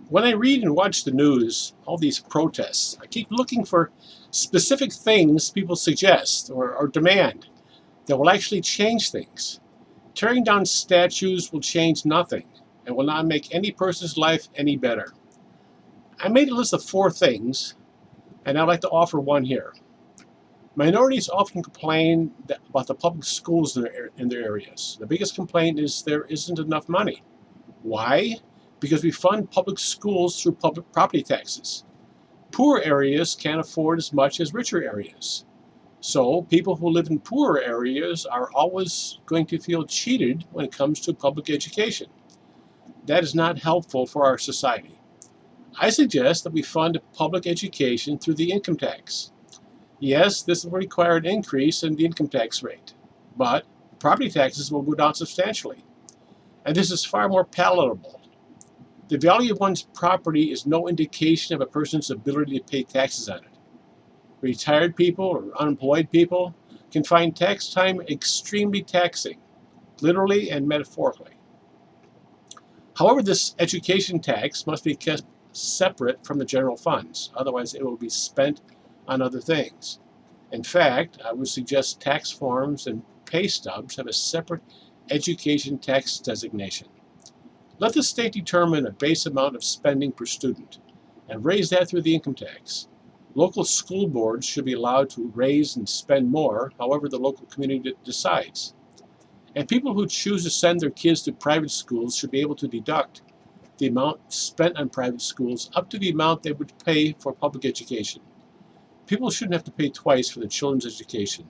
When I read and watch the news, all these protests, I keep looking for specific things people suggest or demand that will actually change things. Tearing down statues will change nothing and will not make any person's life any better. I made a list of 4 things, and I'd like to offer one here. Minorities often complain about the public schools in their areas. The biggest complaint is there isn't enough money. Why? Because we fund public schools through public property taxes. Poor areas can't afford as much as richer areas. So people who live in poorer areas are always going to feel cheated when it comes to public education. That is not helpful for our society. I suggest that we fund public education through the income tax. Yes, this will require an increase in the income tax rate, but property taxes will go down substantially. And this is far more palatable. The value of one's property is no indication of a person's ability to pay taxes on it. Retired people or unemployed people can find tax time extremely taxing, literally and metaphorically. However, this education tax must be kept separate from the general funds, otherwise it will be spent on other things. In fact, I would suggest tax forms and pay stubs have a separate education tax designation. Let the state determine a base amount of spending per student and raise that through the income tax. Local school boards should be allowed to raise and spend more, however the local community decides. And people who choose to send their kids to private schools should be able to deduct the amount spent on private schools up to the amount they would pay for public education. People shouldn't have to pay twice for their children's education.